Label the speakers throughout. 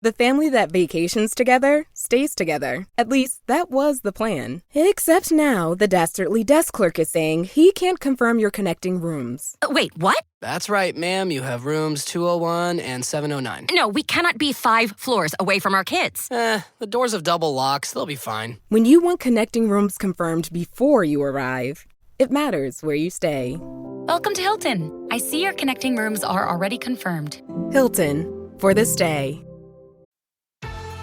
Speaker 1: The family that vacations together stays together. At least, that was the plan. Except now, the dastardly desk clerk is saying he can't confirm your connecting rooms.
Speaker 2: Wait, what?
Speaker 3: That's right, ma'am. You have rooms 201 and 709.
Speaker 2: No, we cannot be 5 floors away from our kids.
Speaker 3: The doors have double locks. They'll be fine.
Speaker 1: When you want connecting rooms confirmed before you arrive, it matters where you stay.
Speaker 4: Welcome to Hilton. I see your connecting rooms are already confirmed.
Speaker 1: Hilton, for the stay.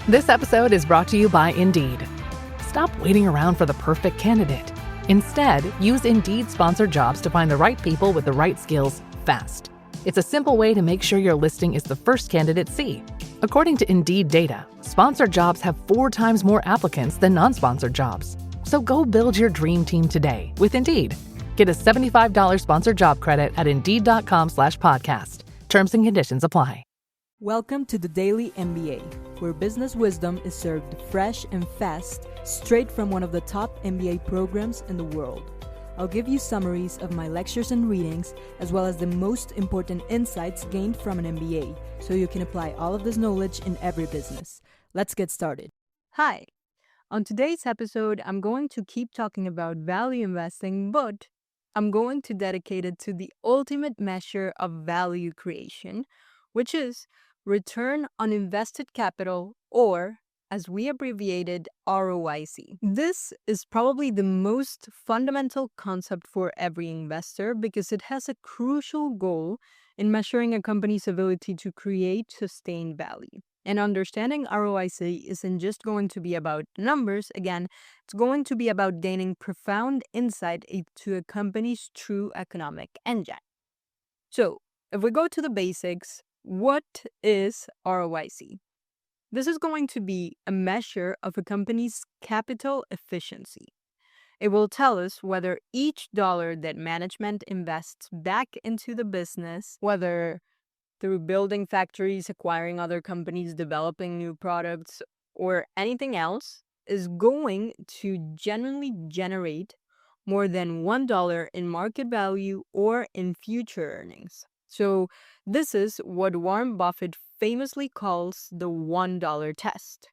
Speaker 5: This episode is brought to you by Indeed. Stop waiting around for the perfect candidate. Instead, use Indeed sponsored jobs to find the right people with the right skills fast. It's a simple way to make sure your listing is the first candidates see. According to Indeed data, sponsored jobs have 4 times more applicants than non-sponsored jobs. So go build your dream team today with Indeed. Get a $75 sponsored job credit at Indeed.com/podcast. Terms and conditions apply.
Speaker 6: Welcome to the Daily MBA, where business wisdom is served fresh and fast, straight from one of the top MBA programs in the world. I'll give you summaries of my lectures and readings, as well as the most important insights gained from an MBA, so you can apply all of this knowledge in every business. Let's get started. Hi! On today's episode, I'm going to keep talking about value investing, but I'm going to dedicate it to the ultimate measure of value creation, which is return on invested capital, or as we abbreviated, ROIC. This is probably the most fundamental concept for every investor because it has a crucial goal in measuring a company's ability to create sustained value. And understanding ROIC isn't just going to be about numbers. Again, it's going to be about gaining profound insight into a company's true economic engine. So, if we go to the basics, what is ROIC? This is going to be a measure of a company's capital efficiency. It will tell us whether each dollar that management invests back into the business, whether through building factories, acquiring other companies, developing new products, or anything else, is going to genuinely generate more than $1 in market value or in future earnings. So this is what Warren Buffett famously calls the $1 test.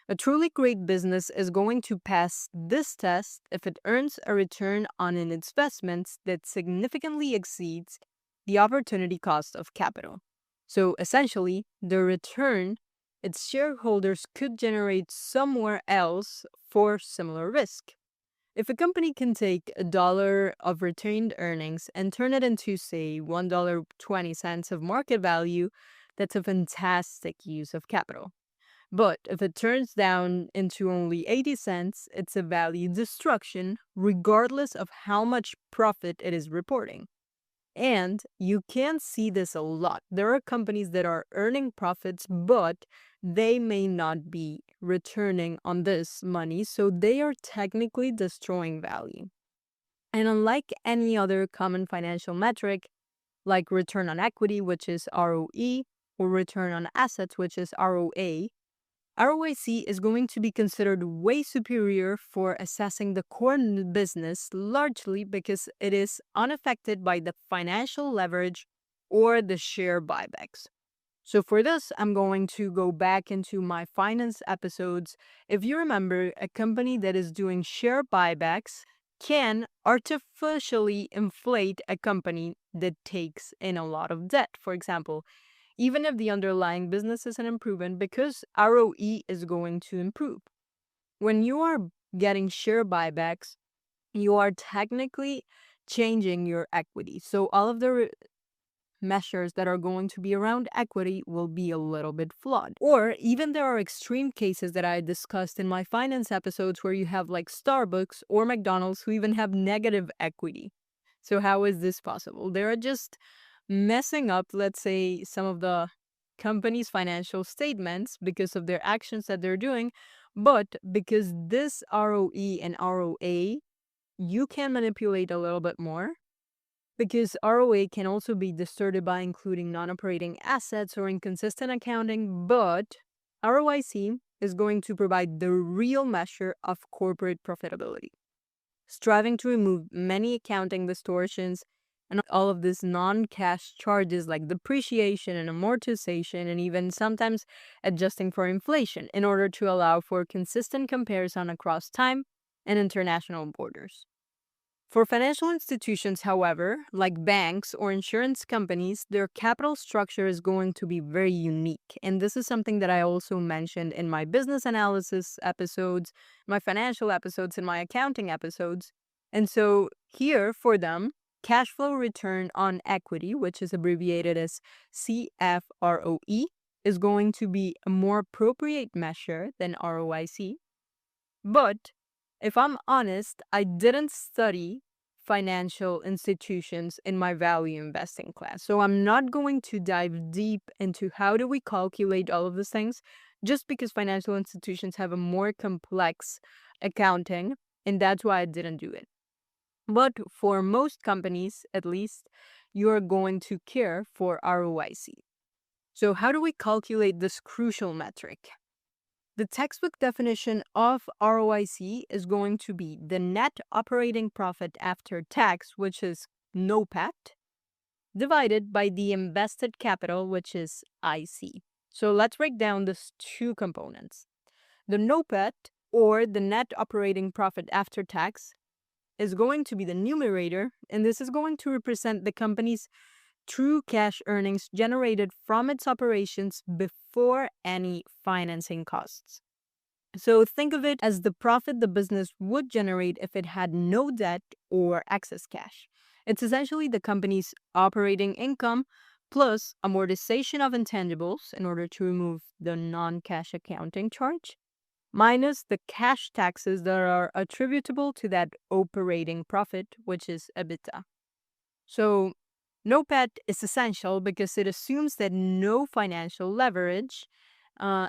Speaker 6: A truly great business is going to pass this test if it earns a return on its investments that significantly exceeds the opportunity cost of capital. So essentially, the return its shareholders could generate somewhere else for similar risk. If a company can take $1 of retained earnings and turn it into, say, $1.20 of market value, that's a fantastic use of capital. But if it turns down into only 80 cents, it's a value destruction, regardless of how much profit it is reporting. And you can see this a lot. There are companies that are earning profits, but they may not be returning on this money, so they are technically destroying value. And unlike any other common financial metric, like return on equity, which is ROE, or return on assets, which is ROA, ROIC is going to be considered way superior for assessing the core business, largely because it is unaffected by the financial leverage or the share buybacks. So for this, I'm going to go back into my finance episodes. If you remember, a company that is doing share buybacks can artificially inflate a company that takes in a lot of debt, for example, even if the underlying business is an improvement, because ROE is going to improve. When you are getting share buybacks, you are technically changing your equity. So all of the measures that are going to be around equity will be a little bit flawed. Or even there are extreme cases that I discussed in my finance episodes where you have like Starbucks or McDonald's who even have negative equity. So how is this possible? They're just messing up, let's say, some of the company's financial statements because of their actions that they're doing, but because this ROE and ROA, you can manipulate a little bit more, because ROA can also be distorted by including non-operating assets or inconsistent accounting, but ROIC is going to provide the real measure of corporate profitability, striving to remove many accounting distortions and all of these non-cash charges like depreciation and amortization, and even sometimes adjusting for inflation in order to allow for consistent comparison across time and international borders. For financial institutions, however, like banks or insurance companies, their capital structure is going to be very unique. And this is something that I also mentioned in my business analysis episodes, my financial episodes, and my accounting episodes. And so here for them, cash flow return on equity, which is abbreviated as CFROE, is going to be a more appropriate measure than ROIC. But if I'm honest, I didn't study financial institutions in my value investing class. So I'm not going to dive deep into how do we calculate all of these things, just because financial institutions have a more complex accounting, and that's why I didn't do it. But for most companies, at least, you're going to care for ROIC. So how do we calculate this crucial metric? The textbook definition of ROIC is going to be the net operating profit after tax, which is NOPAT, divided by the invested capital, which is IC. So let's break down these two components. The NOPAT, or the net operating profit after tax, is going to be the numerator, and this is going to represent the company's true cash earnings generated from its operations before any financing costs. So think of it as the profit the business would generate if it had no debt or excess cash. It's essentially the company's operating income plus amortization of intangibles in order to remove the non-cash accounting charge, minus the cash taxes that are attributable to that operating profit, which is EBITDA. So NOPAT is essential because it assumes that no financial leverage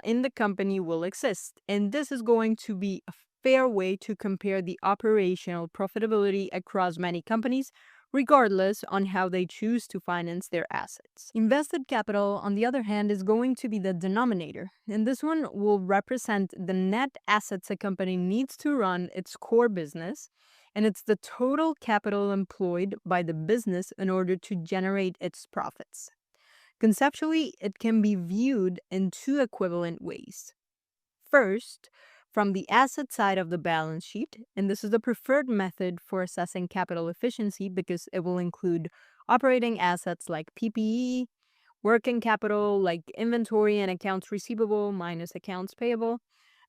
Speaker 6: in the company will exist. And this is going to be a fair way to compare the operational profitability across many companies, regardless on how they choose to finance their assets. Invested capital, on the other hand, is going to be the denominator. And this one will represent the net assets a company needs to run its core business, and it's the total capital employed by the business in order to generate its profits. Conceptually, it can be viewed in two equivalent ways. First, from the asset side of the balance sheet, and this is the preferred method for assessing capital efficiency because it will include operating assets like PPE, working capital like inventory and accounts receivable minus accounts payable,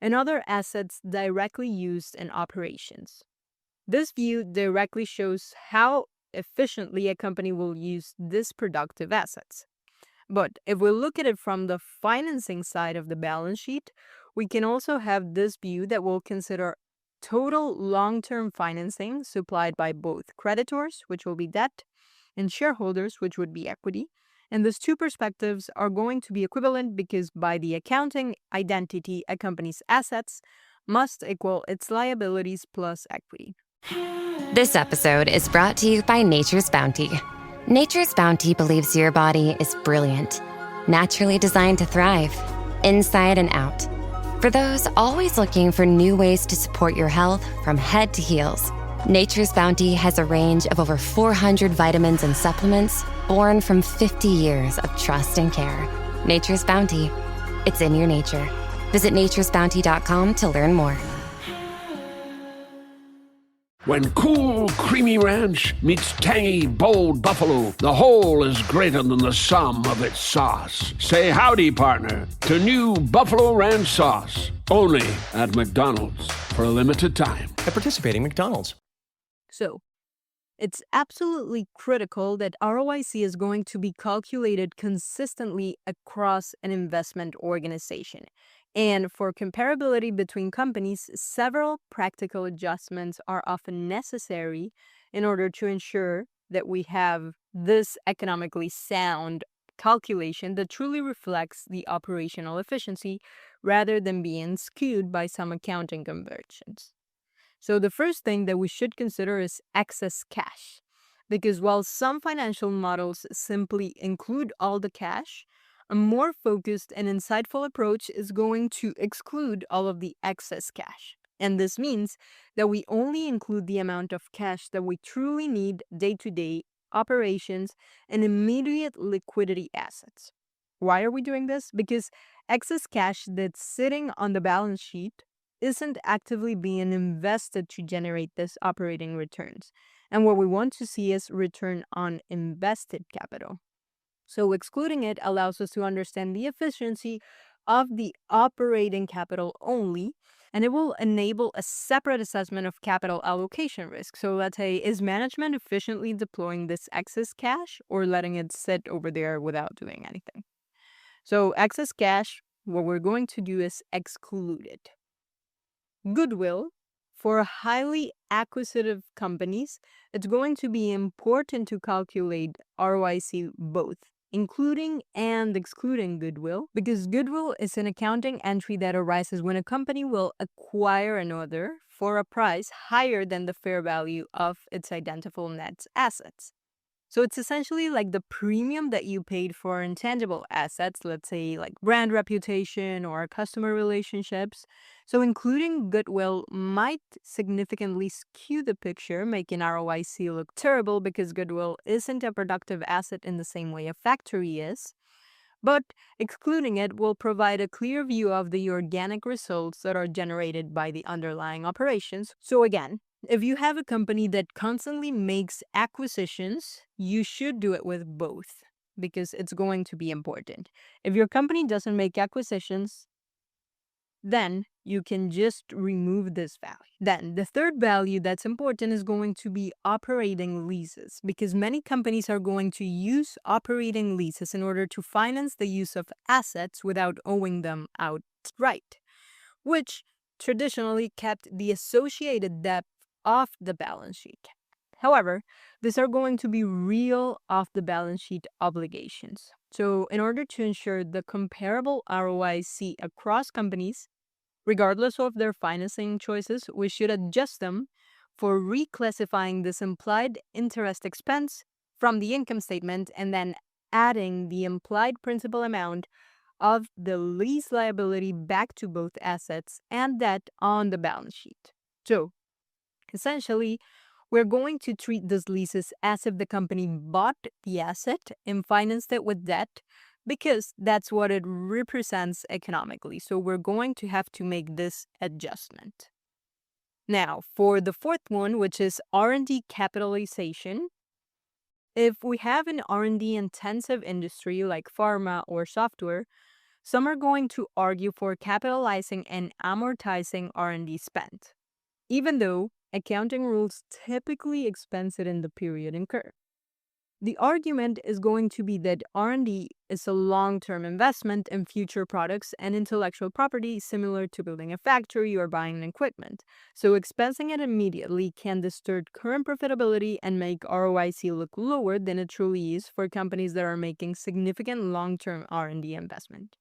Speaker 6: and other assets directly used in operations. This view directly shows how efficiently a company will use these productive assets. But if we look at it from the financing side of the balance sheet, we can also have this view that will consider total long-term financing supplied by both creditors, which will be debt, and shareholders, which would be equity. And these two perspectives are going to be equivalent because by the accounting identity, a company's assets must equal its liabilities plus equity.
Speaker 2: This episode is brought to you by Nature's Bounty. Nature's Bounty believes your body is brilliant, naturally designed to thrive, inside and out. For those always looking for new ways to support your health from head to heels, Nature's Bounty has a range of over 400 vitamins and supplements born from 50 years of trust and care. Nature's Bounty. It's in your nature. Visit naturesbounty.com to learn more.
Speaker 7: When cool, creamy ranch meets tangy, bold buffalo, the whole is greater than the sum of its sauce. Say howdy, partner, to new Buffalo Ranch sauce. Only at McDonald's for a limited time.
Speaker 8: At participating McDonald's.
Speaker 6: So, it's absolutely critical that ROIC is going to be calculated consistently across an investment organization. And for comparability between companies, several practical adjustments are often necessary in order to ensure that we have this economically sound calculation that truly reflects the operational efficiency rather than being skewed by some accounting conversions. So the first thing that we should consider is excess cash, because while some financial models simply include all the cash, a more focused and insightful approach is going to exclude all of the excess cash. And this means that we only include the amount of cash that we truly need day to day operations, and immediate liquidity assets. Why are we doing this? Because excess cash that's sitting on the balance sheet isn't actively being invested to generate this operating returns. And what we want to see is return on invested capital. So excluding it allows us to understand the efficiency of the operating capital only, and it will enable a separate assessment of capital allocation risk. So let's say, is management efficiently deploying this excess cash or letting it sit over there without doing anything? So excess cash, what we're going to do is exclude it. Goodwill, for highly acquisitive companies, it's going to be important to calculate ROIC both, including and excluding goodwill, because goodwill is an accounting entry that arises when a company will acquire another for a price higher than the fair value of its identifiable net assets. So it's essentially like the premium that you paid for intangible assets, let's say like brand reputation or customer relationships. So including goodwill might significantly skew the picture, making ROIC look terrible because goodwill isn't a productive asset in the same way a factory is. But excluding it will provide a clear view of the organic results that are generated by the underlying operations. So again, if you have a company that constantly makes acquisitions, you should do it with both because it's going to be important. If your company doesn't make acquisitions, then you can just remove this value. Then the third value that's important is going to be operating leases, because many companies are going to use operating leases in order to finance the use of assets without owing them outright, which traditionally kept the associated debt off the balance sheet. However, these are going to be real off the balance sheet obligations. So in order to ensure the comparable ROIC across companies, regardless of their financing choices, we should adjust them for reclassifying this implied interest expense from the income statement and then adding the implied principal amount of the lease liability back to both assets and debt on the balance sheet. So essentially, we're going to treat these leases as if the company bought the asset and financed it with debt, because that's what it represents economically. So we're going to have to make this adjustment. Now, for the fourth one, which is R&D capitalization, if we have an R&D intensive industry like pharma or software, some are going to argue for capitalizing and amortizing R&D spend, even though accounting rules typically expense it in the period incurred. The argument is going to be that R&D is a long-term investment in future products and intellectual property, similar to building a factory or buying equipment. So expensing it immediately can distort current profitability and make ROIC look lower than it truly is for companies that are making significant long-term R&D investment.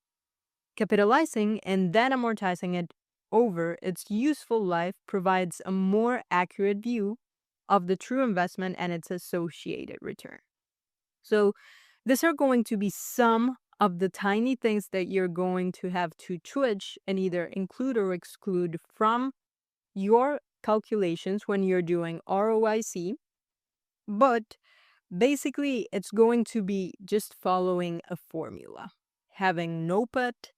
Speaker 6: Capitalizing and then amortizing it over its useful life provides a more accurate view of the true investment and its associated return. So these are going to be some of the tiny things that you're going to have to twitch and either include or exclude from your calculations when you're doing ROIC. But basically, it's going to be just following a formula, having no put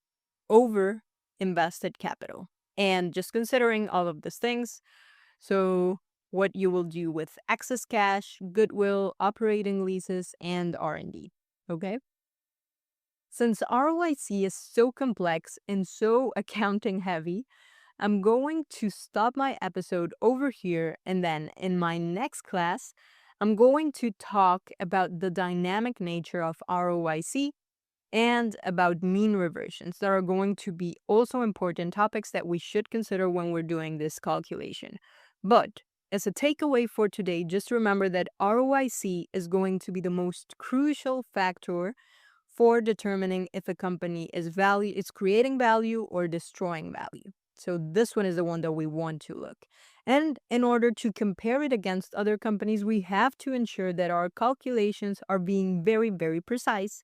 Speaker 6: over invested capital, and just considering all of these things. So what you will do with excess cash, goodwill, operating leases, and R&D, okay? Since ROIC is so complex and so accounting heavy, I'm going to stop my episode over here, and then in my next class, I'm going to talk about the dynamic nature of ROIC and about mean reversions that are going to be also important topics that we should consider when we're doing this calculation. But as a takeaway for today, just remember that ROIC is going to be the most crucial factor for determining if a company is creating value or destroying value. So this one is the one that we want to look. And in order to compare it against other companies, we have to ensure that our calculations are being very, very precise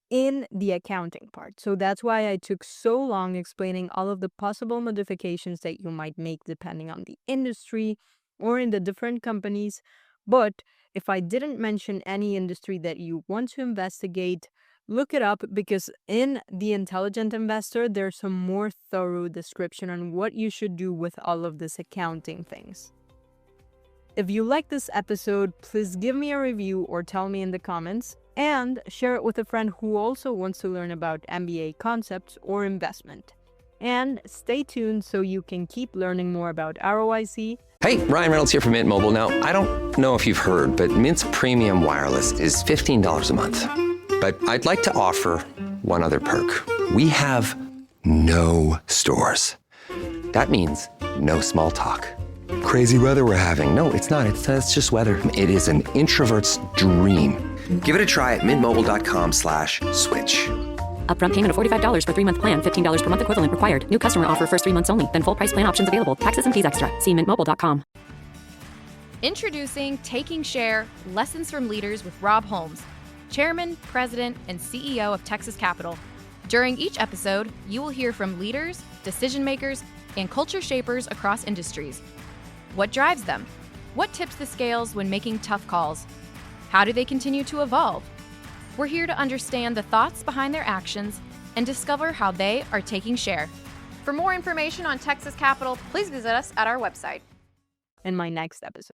Speaker 6: in the accounting part. So that's why I took so long explaining all of the possible modifications that you might make depending on the industry or in the different companies. But If I didn't mention any industry that you want to investigate, look it up, because in The Intelligent Investor, there's some more thorough description on what you should do with all of this accounting things. If you like this episode, please give me a review or tell me in the comments, and share it with a friend who also wants to learn about MBA concepts or investment. And stay tuned so you can keep learning more about ROIC.
Speaker 8: Hey, Ryan Reynolds here from Mint Mobile. Now, I don't know if you've heard, but Mint's premium wireless is $15 a month. But I'd like to offer one other perk. We have no stores. That means no small talk. Crazy weather we're having. No, it's not. It's just weather. It is an introvert's dream. Give it a try at mintmobile.com/switch.
Speaker 9: Upfront payment of $45 for 3-month plan, $15 per month equivalent required. New customer offer first 3 months only. Then full price plan options available. Taxes and fees extra. See mintmobile.com.
Speaker 10: Introducing Taking Share, Lessons from Leaders with Rob Holmes, Chairman, President, and CEO of Texas Capital. During each episode, you will hear from leaders, decision makers, and culture shapers across industries. What drives them? What tips the scales when making tough calls? How do they continue to evolve? We're here to understand the thoughts behind their actions and discover how they are taking share. For more information on Texas Capital, please visit us at our website.
Speaker 6: In my next episode.